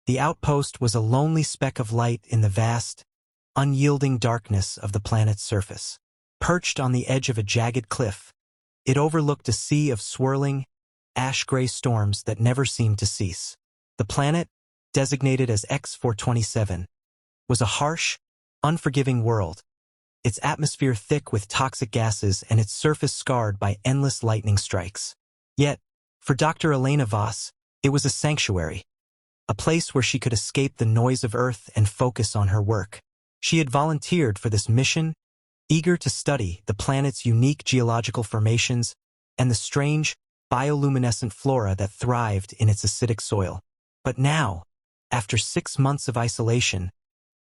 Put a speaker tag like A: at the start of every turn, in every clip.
A: The outpost was a lonely speck of light in the vast, unyielding darkness of the planet's surface. Perched on the edge of a jagged cliff, it overlooked a sea of swirling, ash-gray storms that never seemed to cease. The planet, designated as X427, was a harsh, unforgiving world, its atmosphere thick with toxic gases and its surface scarred by endless lightning strikes. Yet, for Dr. Elena Voss, it was a sanctuary, a place where she could escape the noise of Earth and focus on her work. She had volunteered for this mission, eager to study the planet's unique geological formations and the strange, bioluminescent flora that thrived in its acidic soil. But now, after 6 months of isolation,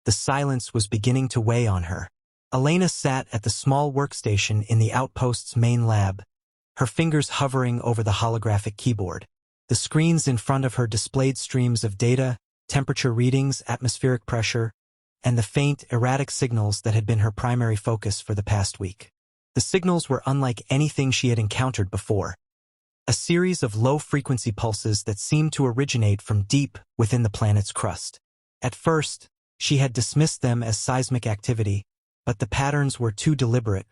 A: the silence was beginning to weigh on her. Elena sat at the small workstation in the outpost's main lab, her fingers hovering over the holographic keyboard. The screens in front of her displayed streams of data, temperature readings, atmospheric pressure, and the faint, erratic signals that had been her primary focus for the past week. The signals were unlike anything she had encountered before, a series of low-frequency pulses that seemed to originate from deep within the planet's crust. At first, she had dismissed them as seismic activity, but the patterns were too deliberate,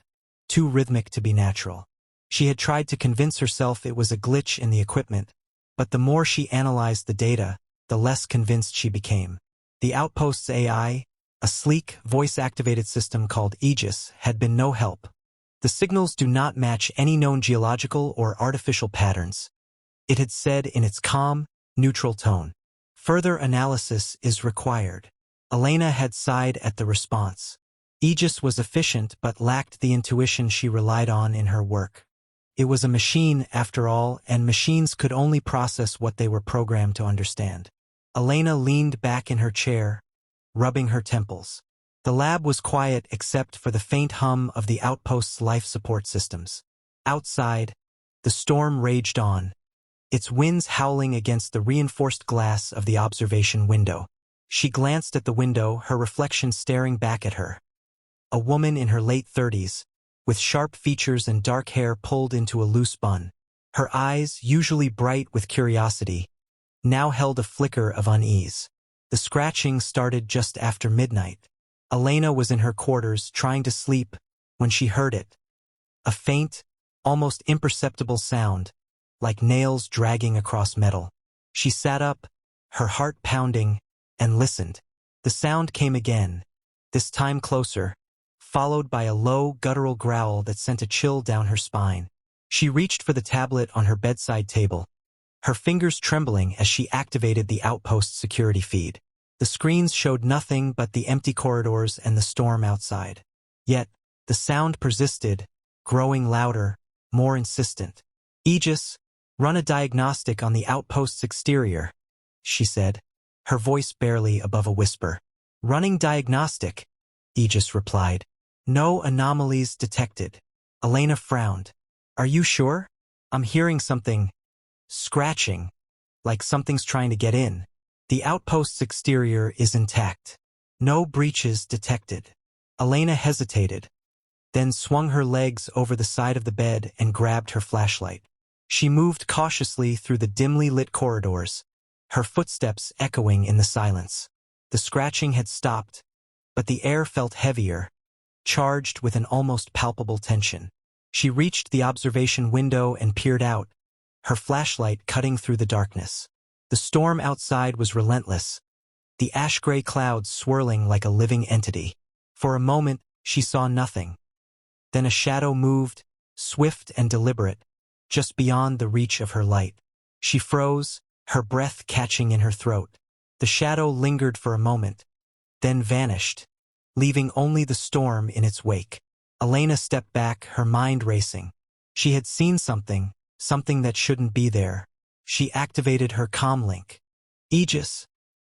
A: too rhythmic to be natural. She had tried to convince herself it was a glitch in the equipment, but the more she analyzed the data, the less convinced she became. The outpost's AI, a sleek, voice-activated system called Aegis, had been no help. The signals do not match any known geological or artificial patterns, it had said in its calm, neutral tone. Further analysis is required. Elena had sighed at the response. Aegis was efficient but lacked the intuition she relied on in her work. It was a machine, after all, and machines could only process what they were programmed to understand. Elena leaned back in her chair, rubbing her temples. The lab was quiet except for the faint hum of the outpost's life support systems. Outside, the storm raged on, its winds howling against the reinforced glass of the observation window. She glanced at the window, her reflection staring back at her. A woman in her late 30s, with sharp features and dark hair pulled into a loose bun. Her eyes, usually bright with curiosity, now held a flicker of unease. The scratching started just after midnight. Elena was in her quarters, trying to sleep, when she heard it. A faint, almost imperceptible sound, like nails dragging across metal. She sat up, her heart pounding, and listened. The sound came again, this time closer, followed by a low, guttural growl that sent a chill down her spine. She reached for the tablet on her bedside table, her fingers trembling as she activated the outpost's security feed. The screens showed nothing but the empty corridors and the storm outside. Yet, the sound persisted, growing louder, more insistent. "Aegis, run a diagnostic on the outpost's exterior," she said, her voice barely above a whisper. "Running diagnostic," Aegis replied. "No anomalies detected." Elena frowned. "Are you sure? I'm hearing something scratching, like something's trying to get in." "The outpost's exterior is intact. No breaches detected." Elena hesitated, then swung her legs over the side of the bed and grabbed her flashlight. She moved cautiously through the dimly lit corridors, her footsteps echoing in the silence. The scratching had stopped, but the air felt heavier, charged with an almost palpable tension. She reached the observation window and peered out, her flashlight cutting through the darkness. The storm outside was relentless, the ash-gray clouds swirling like a living entity. For a moment, she saw nothing. Then a shadow moved, swift and deliberate, just beyond the reach of her light. She froze, her breath catching in her throat. The shadow lingered for a moment, then vanished, leaving only the storm in its wake. Elena stepped back, her mind racing. She had seen something that shouldn't be there. She activated her comm link. "Aegis,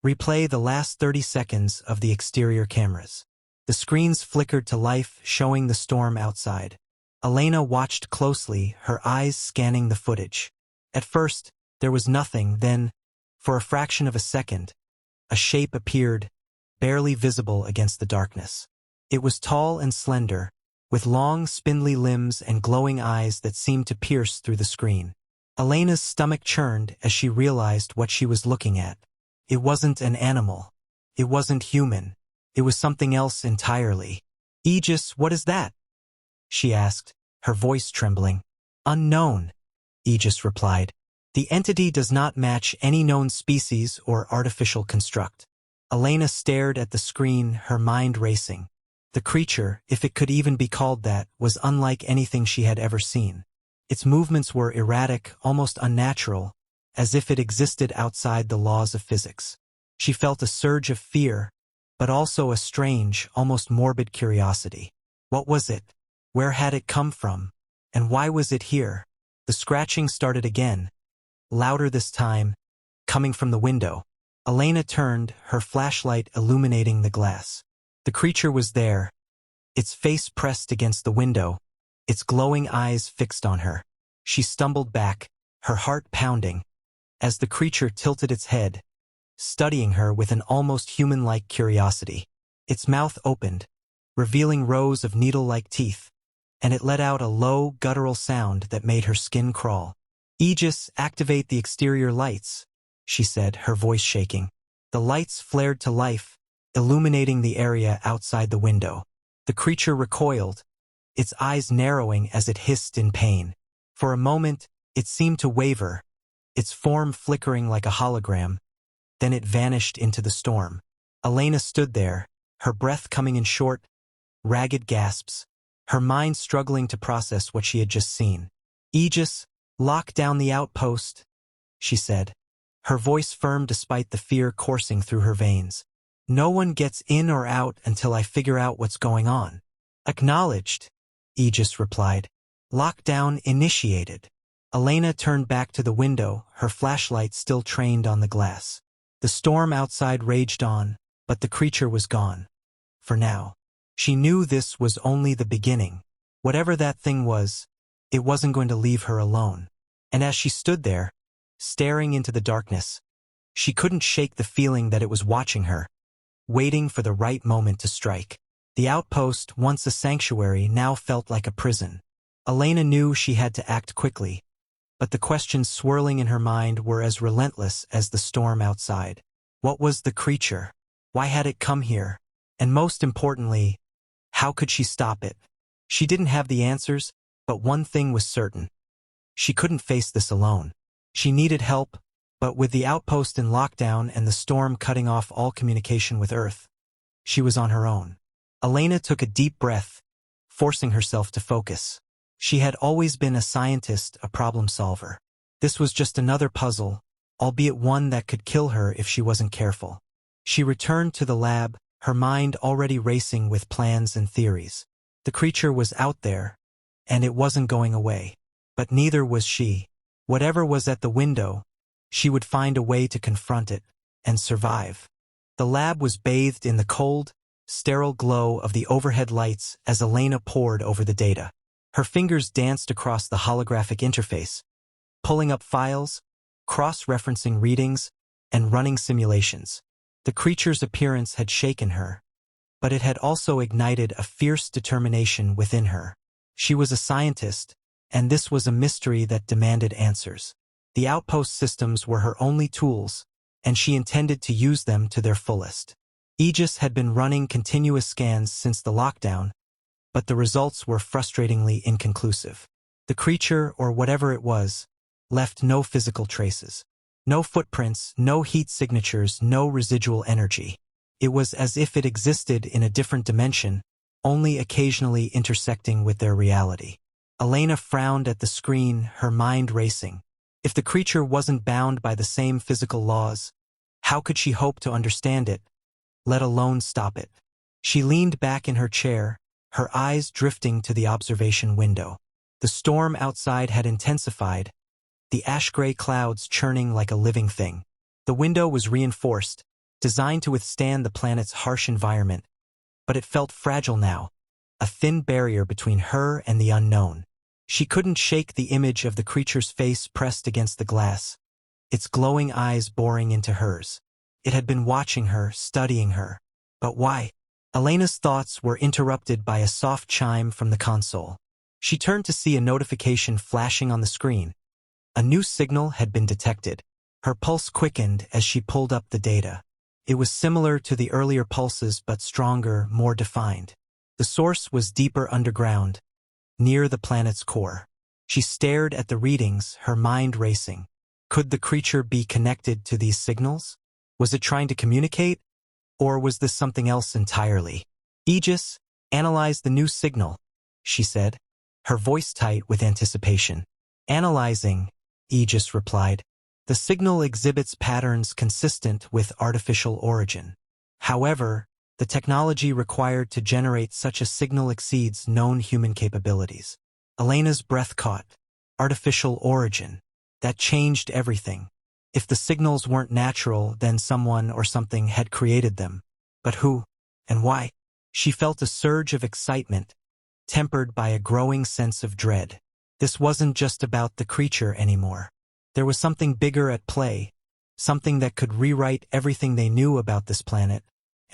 A: replay the last 30 seconds of the exterior cameras." The screens flickered to life, showing the storm outside. Elena watched closely, her eyes scanning the footage. At first, there was nothing, then, for a fraction of a second, a shape appeared, barely visible against the darkness. It was tall and slender, with long, spindly limbs and glowing eyes that seemed to pierce through the screen. Elena's stomach churned as she realized what she was looking at. It wasn't an animal. It wasn't human. It was something else entirely. Aegis, what is that? She asked, her voice trembling. Unknown, Aegis replied. The entity does not match any known species or artificial construct. Elena stared at the screen, her mind racing. The creature, if it could even be called that, was unlike anything she had ever seen. Its movements were erratic, almost unnatural, as if it existed outside the laws of physics. She felt a surge of fear, but also a strange, almost morbid curiosity. What was it? Where had it come from? And why was it here? The scratching started again, louder this time, coming from the window. Elena turned, her flashlight illuminating the glass. The creature was there, its face pressed against the window, its glowing eyes fixed on her. She stumbled back, her heart pounding, as the creature tilted its head, studying her with an almost human-like curiosity. Its mouth opened, revealing rows of needle-like teeth, and it let out a low, guttural sound that made her skin crawl. Aegis, activate the exterior lights, she said, her voice shaking. The lights flared to life, illuminating the area outside the window. The creature recoiled, its eyes narrowing as it hissed in pain. For a moment, it seemed to waver, its form flickering like a hologram. Then it vanished into the storm. Elena stood there, her breath coming in short, ragged gasps, her mind struggling to process what she had just seen. Aegis, lock down the outpost, she said, her voice firm despite the fear coursing through her veins. No one gets in or out until I figure out what's going on. Acknowledged, Aegis replied. Lockdown initiated. Elena turned back to the window, her flashlight still trained on the glass. The storm outside raged on, but the creature was gone. For now. She knew this was only the beginning. Whatever that thing was, it wasn't going to leave her alone. And as she stood there, staring into the darkness, she couldn't shake the feeling that it was watching her, waiting for the right moment to strike. The outpost, once a sanctuary, now felt like a prison. Elena knew she had to act quickly, but the questions swirling in her mind were as relentless as the storm outside. What was the creature? Why had it come here? And most importantly, how could she stop it? She didn't have the answers, but one thing was certain. She couldn't face this alone. She needed help, but with the outpost in lockdown and the storm cutting off all communication with Earth, she was on her own. Elena took a deep breath, forcing herself to focus. She had always been a scientist, a problem solver. This was just another puzzle, albeit one that could kill her if she wasn't careful. She returned to the lab, her mind already racing with plans and theories. The creature was out there, and it wasn't going away. But neither was she. Whatever was at the window, she would find a way to confront it and survive. The lab was bathed in the cold, sterile glow of the overhead lights as Elena pored over the data. Her fingers danced across the holographic interface, pulling up files, cross-referencing readings, and running simulations. The creature's appearance had shaken her, but it had also ignited a fierce determination within her. She was a scientist, and this was a mystery that demanded answers. The outpost systems were her only tools, and she intended to use them to their fullest. Aegis had been running continuous scans since the lockdown, but the results were frustratingly inconclusive. The creature, or whatever it was, left no physical traces. No footprints, no heat signatures, no residual energy. It was as if it existed in a different dimension, only occasionally intersecting with their reality. Elena frowned at the screen, her mind racing. If the creature wasn't bound by the same physical laws, how could she hope to understand it, let alone stop it? She leaned back in her chair, her eyes drifting to the observation window. The storm outside had intensified, the ash-gray clouds churning like a living thing. The window was reinforced, designed to withstand the planet's harsh environment, but it felt fragile now, a thin barrier between her and the unknown. She couldn't shake the image of the creature's face pressed against the glass, its glowing eyes boring into hers. It had been watching her, studying her. But why? Elena's thoughts were interrupted by a soft chime from the console. She turned to see a notification flashing on the screen. A new signal had been detected. Her pulse quickened as she pulled up the data. It was similar to the earlier pulses but stronger, more defined. The source was deeper underground, near the planet's core. She stared at the readings, her mind racing. Could the creature be connected to these signals? Was it trying to communicate? Or was this something else entirely? Aegis, analyze the new signal, she said, her voice tight with anticipation. Analyzing, Aegis replied. The signal exhibits patterns consistent with artificial origin. However, the technology required to generate such a signal exceeds known human capabilities. Elena's breath caught. Artificial origin. That changed everything. If the signals weren't natural, then someone or something had created them. But who? And why? She felt a surge of excitement, tempered by a growing sense of dread. This wasn't just about the creature anymore. There was something bigger at play, something that could rewrite everything they knew about this planet,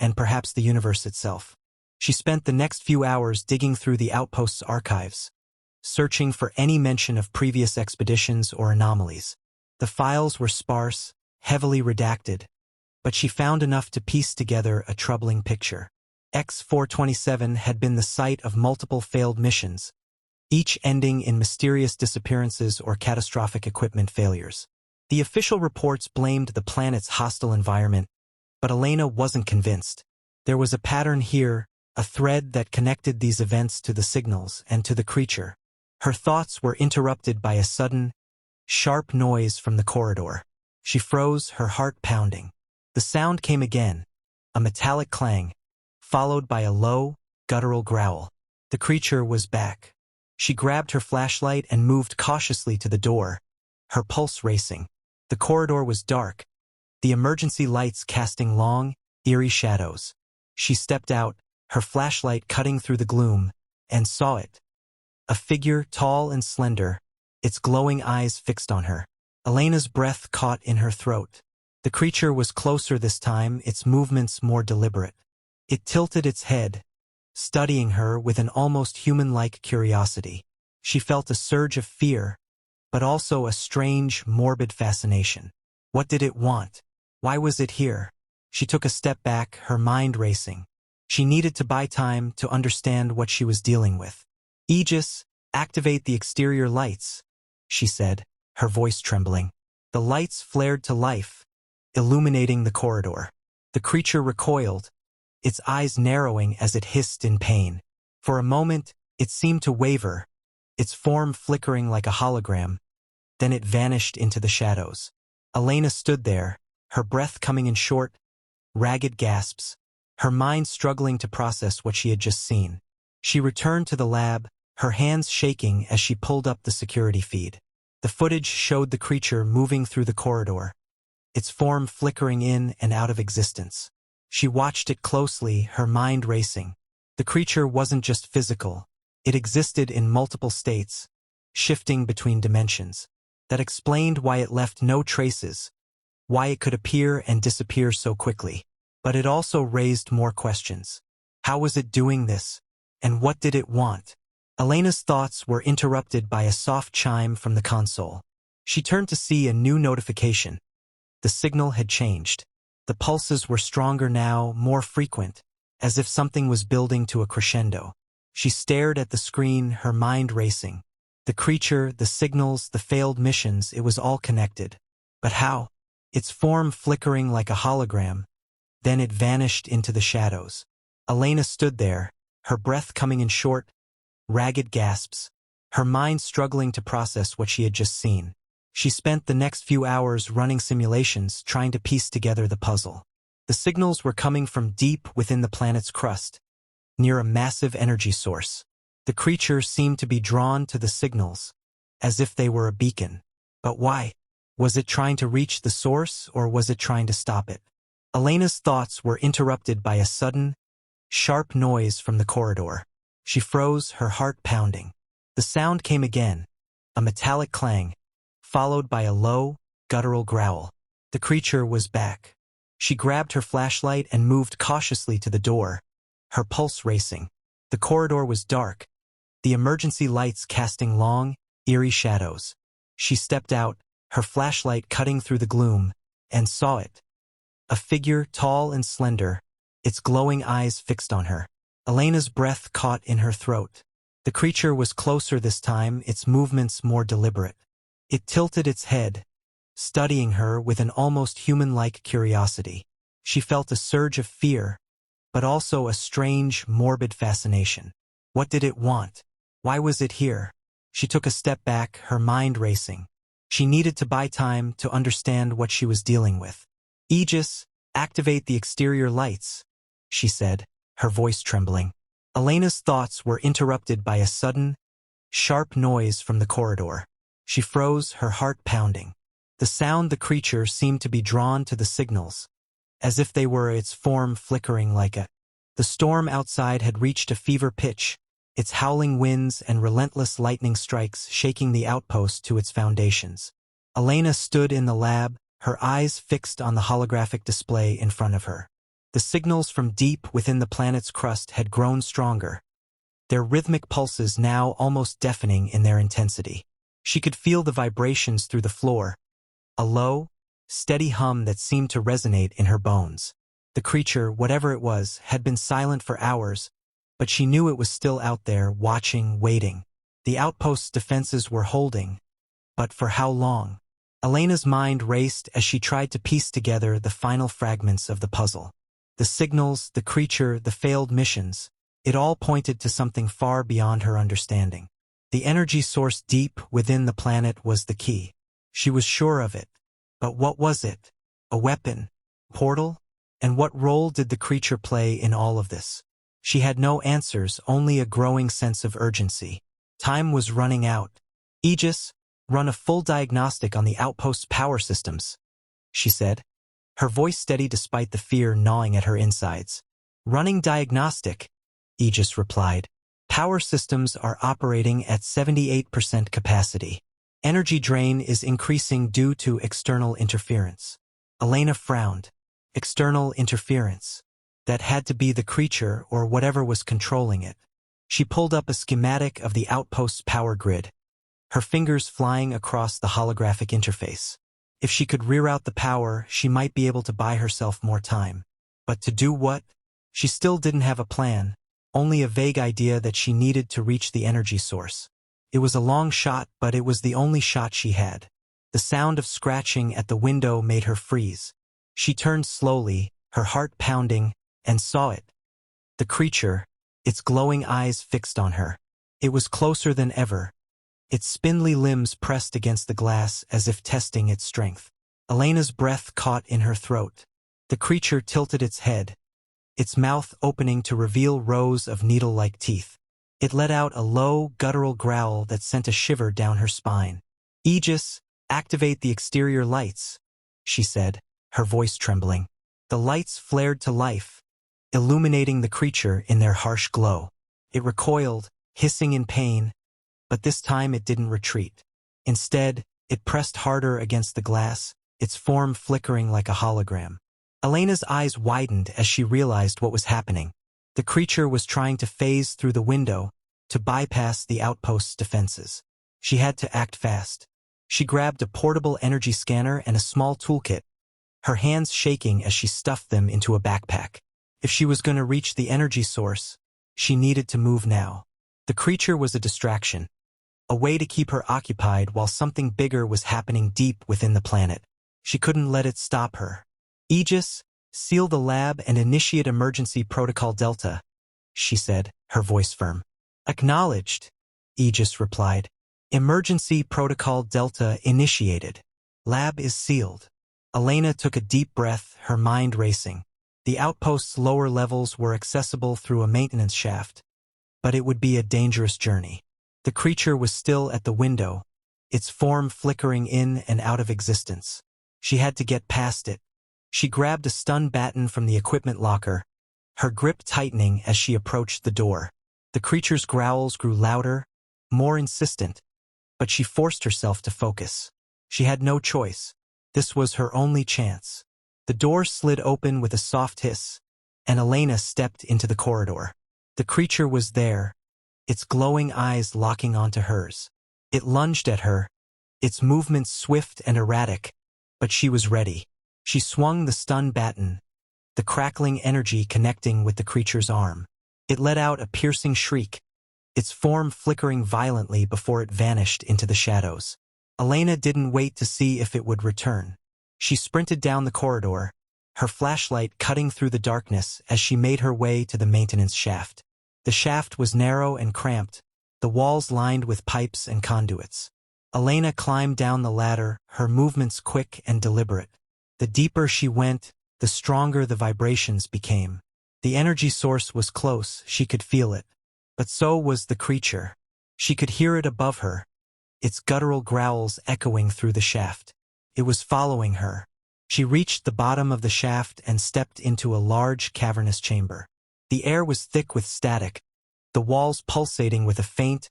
A: and perhaps the universe itself. She spent the next few hours digging through the outpost's archives, searching for any mention of previous expeditions or anomalies. The files were sparse, heavily redacted, but she found enough to piece together a troubling picture. X-427 had been the site of multiple failed missions, each ending in mysterious disappearances or catastrophic equipment failures. The official reports blamed the planet's hostile environment, but Elena wasn't convinced. There was a pattern here, a thread that connected these events to the signals and to the creature. Her thoughts were interrupted by a sudden, sharp noise from the corridor. She froze, her heart pounding. The sound came again, a metallic clang, followed by a low, guttural growl. The creature was back. She grabbed her flashlight and moved cautiously to the door, her pulse racing. The corridor was dark, the emergency lights casting long, eerie shadows. She stepped out, her flashlight cutting through the gloom, and saw it. A figure tall and slender, its glowing eyes fixed on her. Elena's breath caught in her throat. The creature was closer this time, its movements more deliberate. It tilted its head, studying her with an almost human-like curiosity. She felt a surge of fear, but also a strange, morbid fascination. What did it want? Why was it here? She took a step back, her mind racing. She needed to buy time to understand what she was dealing with. Aegis, activate the exterior lights, she said, her voice trembling. The lights flared to life, illuminating the corridor. The creature recoiled, its eyes narrowing as it hissed in pain. For a moment, it seemed to waver, its form flickering like a hologram. Then it vanished into the shadows. Elena stood there, her breath coming in short, ragged gasps, her mind struggling to process what she had just seen. She returned to the lab, her hands shaking as she pulled up the security feed. The footage showed the creature moving through the corridor, its form flickering in and out of existence. She watched it closely, her mind racing. The creature wasn't just physical. It existed in multiple states, shifting between dimensions. That explained why it left no traces, why it could appear and disappear so quickly. But it also raised more questions. How was it doing this? And what did it want? Elena's thoughts were interrupted by a soft chime from the console. She turned to see a new notification. The signal had changed. The pulses were stronger now, more frequent, as if something was building to a crescendo. She stared at the screen, her mind racing. The creature, the signals, the failed missions, it was all connected. But how? Its form flickering like a hologram. Then it vanished into the shadows. Elena stood there, her breath coming in short, ragged gasps, her mind struggling to process what she had just seen. She spent the next few hours running simulations, trying to piece together the puzzle. The signals were coming from deep within the planet's crust, near a massive energy source. The creature seemed to be drawn to the signals, as if they were a beacon. But why? Was it trying to reach the source, or was it trying to stop it? Elena's thoughts were interrupted by a sudden, sharp noise from the corridor. She froze, her heart pounding. The sound came again, a metallic clang, followed by a low, guttural growl. The creature was back. She grabbed her flashlight and moved cautiously to the door, her pulse racing. The corridor was dark, the emergency lights casting long, eerie shadows. She stepped out, her flashlight cutting through the gloom, and saw it. A figure tall and slender, its glowing eyes fixed on her. Elena's breath caught in her throat. The creature was closer this time, its movements more deliberate. It tilted its head, studying her with an almost human-like curiosity. She felt a surge of fear, but also a strange, morbid fascination. What did it want? Why was it here? She took a step back, her mind racing. She needed to buy time to understand what she was dealing with. "Aegis, activate the exterior lights," she said, her voice trembling. Elena's thoughts were interrupted by a sudden, sharp noise from the corridor. She froze, her heart pounding. The sound the creature seemed to be drawn to the signals, as if they were its form flickering like a... The storm outside had reached a fever pitch, its howling winds and relentless lightning strikes shaking the outpost to its foundations. Elena stood in the lab, her eyes fixed on the holographic display in front of her. The signals from deep within the planet's crust had grown stronger, their rhythmic pulses now almost deafening in their intensity. She could feel the vibrations through the floor, a low, steady hum that seemed to resonate in her bones. The creature, whatever it was, had been silent for hours, but she knew it was still out there, watching, waiting. The outpost's defenses were holding, but for how long? Elena's mind raced as she tried to piece together the final fragments of the puzzle. The signals, the creature, the failed missions, it all pointed to something far beyond her understanding. The energy source deep within the planet was the key. She was sure of it. But what was it? A weapon? Portal? And what role did the creature play in all of this? She had no answers, only a growing sense of urgency. Time was running out. "Aegis, run a full diagnostic on the outpost's power systems," she said, her voice steady despite the fear gnawing at her insides. "Running diagnostic," Aegis replied. "Power systems are operating at 78% capacity. Energy drain is increasing due to external interference." Elena frowned. External interference. That had to be the creature or whatever was controlling it. She pulled up a schematic of the outpost's power grid, her fingers flying across the holographic interface. If she could reroute the power, she might be able to buy herself more time. But to do what? She still didn't have a plan, only a vague idea that she needed to reach the energy source. It was a long shot, but it was the only shot she had. The sound of scratching at the window made her freeze. She turned slowly, her heart pounding, and saw it. The creature, its glowing eyes fixed on her. It was closer than ever, its spindly limbs pressed against the glass as if testing its strength. Elena's breath caught in her throat. The creature tilted its head, its mouth opening to reveal rows of needle-like teeth. It let out a low, guttural growl that sent a shiver down her spine. "Aegis, activate the exterior lights," she said, her voice trembling. The lights flared to life, illuminating the creature in their harsh glow. It recoiled, hissing in pain, but this time it didn't retreat. Instead, it pressed harder against the glass, its form flickering like a hologram. Elena's eyes widened as she realized what was happening. The creature was trying to phase through the window, to bypass the outpost's defenses. She had to act fast. She grabbed a portable energy scanner and a small toolkit, her hands shaking as she stuffed them into a backpack. If she was going to reach the energy source, she needed to move now. The creature was a distraction, a way to keep her occupied while something bigger was happening deep within the planet. She couldn't let it stop her. "Aegis, seal the lab and initiate Emergency Protocol Delta," she said, her voice firm. "Acknowledged," Aegis replied. "Emergency Protocol Delta initiated. Lab is sealed." Elena took a deep breath, her mind racing. The outpost's lower levels were accessible through a maintenance shaft, but it would be a dangerous journey. The creature was still at the window, its form flickering in and out of existence. She had to get past it. She grabbed a stun baton from the equipment locker, her grip tightening as she approached the door. The creature's growls grew louder, more insistent, but she forced herself to focus. She had no choice. This was her only chance. The door slid open with a soft hiss, and Elena stepped into the corridor. The creature was there, its glowing eyes locking onto hers. It lunged at her, its movements swift and erratic, but she was ready. She swung the stun baton, the crackling energy connecting with the creature's arm. It let out a piercing shriek, its form flickering violently before it vanished into the shadows. Elena didn't wait to see if it would return. She sprinted down the corridor, her flashlight cutting through the darkness as she made her way to the maintenance shaft. The shaft was narrow and cramped, the walls lined with pipes and conduits. Elena climbed down the ladder, her movements quick and deliberate. The deeper she went, the stronger the vibrations became. The energy source was close, she could feel it. But so was the creature. She could hear it above her, its guttural growls echoing through the shaft. It was following her. She reached the bottom of the shaft and stepped into a large, cavernous chamber. The air was thick with static, the walls pulsating with a faint,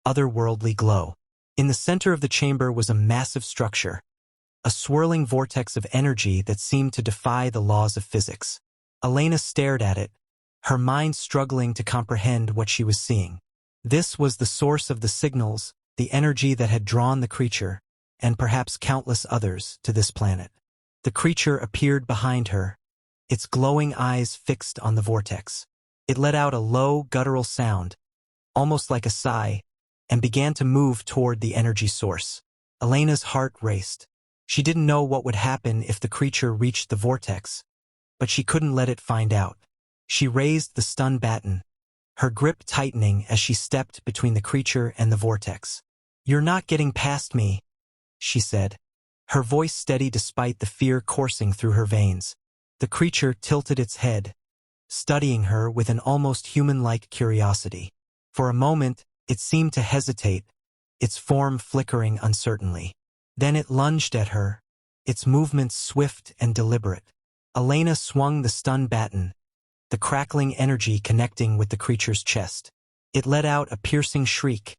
A: otherworldly glow. In the center of the chamber was a massive structure, a swirling vortex of energy that seemed to defy the laws of physics. Elena stared at it, her mind struggling to comprehend what she was seeing. This was the source of the signals, the energy that had drawn the creature, and perhaps countless others, to this planet. The creature appeared behind her, its glowing eyes fixed on the vortex. It let out a low, guttural sound, almost like a sigh, and began to move toward the energy source. Elena's heart raced. She didn't know what would happen if the creature reached the vortex, but she couldn't let it find out. She raised the stun baton, her grip tightening as she stepped between the creature and the vortex. "You're not getting past me," she said, her voice steady despite the fear coursing through her veins. The creature tilted its head, studying her with an almost human-like curiosity. For a moment, it seemed to hesitate, its form flickering uncertainly. Then it lunged at her, its movements swift and deliberate. Elena swung the stun baton, the crackling energy connecting with the creature's chest. It let out a piercing shriek,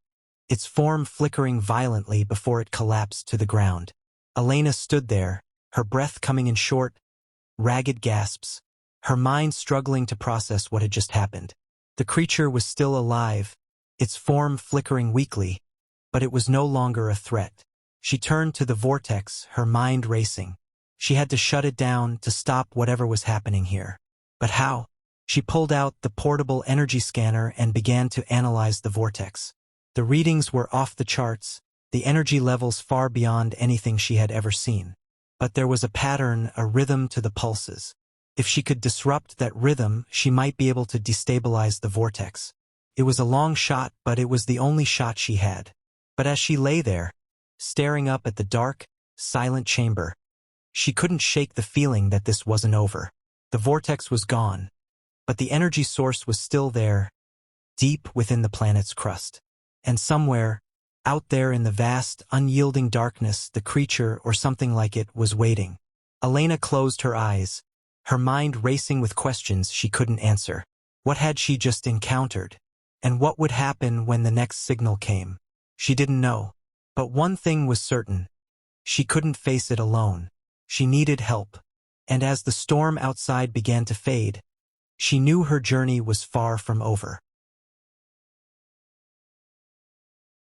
A: its form flickering violently before it collapsed to the ground. Elena stood there, her breath coming in short, ragged gasps, her mind struggling to process what had just happened. The creature was still alive, its form flickering weakly, but it was no longer a threat. She turned to the vortex, her mind racing. She had to shut it down to stop whatever was happening here. But how? She pulled out the portable energy scanner and began to analyze the vortex. The readings were off the charts, the energy levels far beyond anything she had ever seen. But there was a pattern, a rhythm to the pulses. If she could disrupt that rhythm, she might be able to destabilize the vortex. It was a long shot, but it was the only shot she had. But as she lay there, staring up at the dark, silent chamber, she couldn't shake the feeling that this wasn't over. The vortex was gone, but the energy source was still there, deep within the planet's crust. And somewhere, out there in the vast, unyielding darkness, the creature, or something like it, was waiting. Elena closed her eyes, her mind racing with questions she couldn't answer. What had she just encountered? And what would happen when the next signal came? She didn't know. But one thing was certain. She couldn't face it alone. She needed help. And as the storm outside began to fade, she knew her journey was far from over.